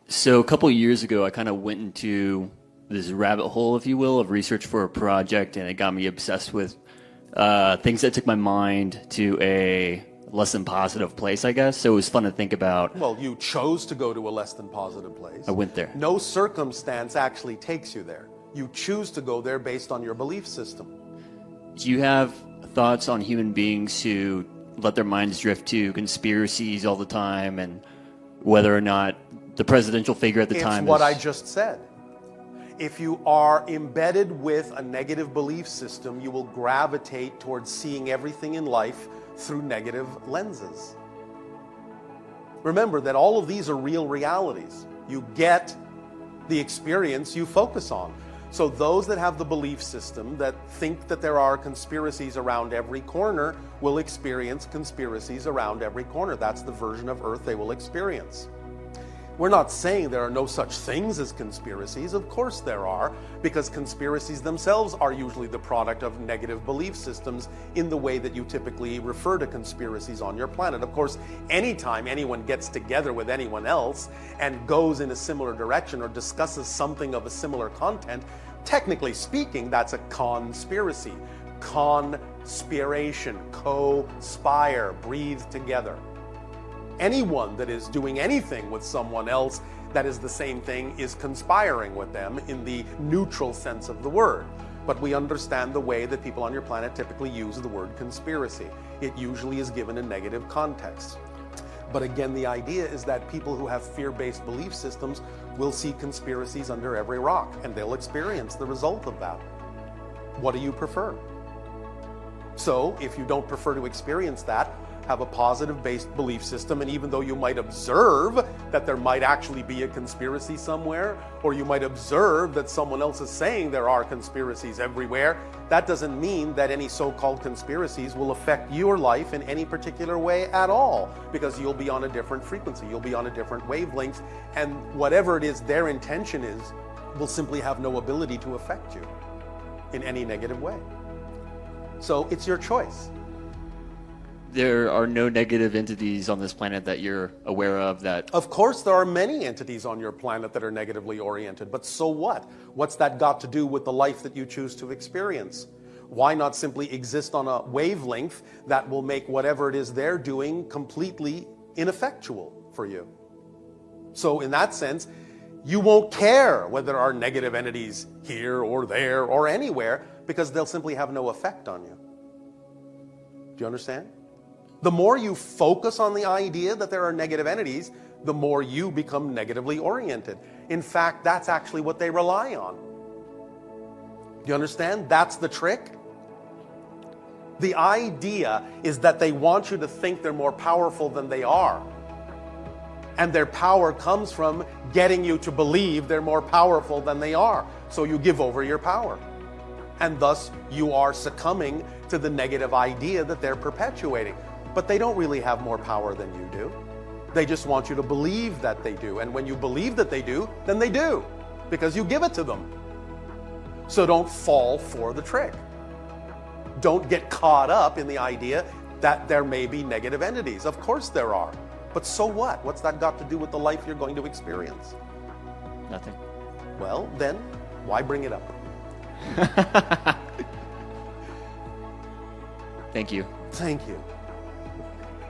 So a couple of years ago, I kind of went into this rabbit hole, if you will, of research for a project, and it got me obsessed with things that took my mind to a less than positive place, I guess. So it was fun to think about. Well, you chose to go to a less than positive place. I went there. No circumstance actually takes you there. You choose to go there based on your belief system. Do you have thoughts on human beings who let their minds drift to conspiracies all the time, and whether or not the presidential figure at the time It's what I just said. If you are embedded with a negative belief system, you will gravitate towards seeing everything in life through negative lenses. Remember that all of these are real realities. You get the experience you focus on. So those that have the belief system that think that there are conspiracies around every corner will experience conspiracies around every corner. That's the version of Earth they will experience. We're not saying there are no such things as conspiracies. Of course there are, because conspiracies themselves are usually the product of negative belief systems in the way that you typically refer to conspiracies on your planet. Of course, anytime anyone gets together with anyone else and goes in a similar direction or discusses something of a similar content, technically speaking, that's a conspiracy. Conspiration, co-spire, breathe together. Anyone that is doing anything with someone else that is the same thing is conspiring with them in the neutral sense of the word. But we understand the way that people on your planet typically use the word conspiracy. It usually is given a negative context. But again, the idea is that people who have fear-based belief systems will see conspiracies under every rock, and they'll experience the result of that. What do you prefer? So, if you don't prefer to experience that, have a positive-based belief system, and even though you might observe that there might actually be a conspiracy somewhere, or you might observe that someone else is saying there are conspiracies everywhere, that doesn't mean that any so-called conspiracies will affect your life in any particular way at all, because you'll be on a different frequency, you'll be on a different wavelength, and whatever it is their intention is will simply have no ability to affect you in any negative way. So it's your choice. There are no negative entities on this planet that you're aware of that... Of course, there are many entities on your planet that are negatively oriented, but so what? What's that got to do with the life that you choose to experience? Why not simply exist on a wavelength that will make whatever it is they're doing completely ineffectual for you? So in that sense, you won't care whether there are negative entities here or there or anywhere, because they'll simply have no effect on you. Do you understand? The more you focus on the idea that there are negative entities, the more you become negatively oriented. In fact, that's actually what they rely on. Do you understand? That's the trick. The idea is that they want you to think they're more powerful than they are. And their power comes from getting you to believe they're more powerful than they are. So you give over your power. And thus you are succumbing to the negative idea that they're perpetuating. But they don't really have more power than you do. They just want you to believe that they do. And when you believe that they do, then they do, because you give it to them. So don't fall for the trick. Don't get caught up in the idea that there may be negative entities. Of course there are. But so what? What's that got to do with the life you're going to experience? Nothing. Well, then, why bring it up? Thank you. Thank you.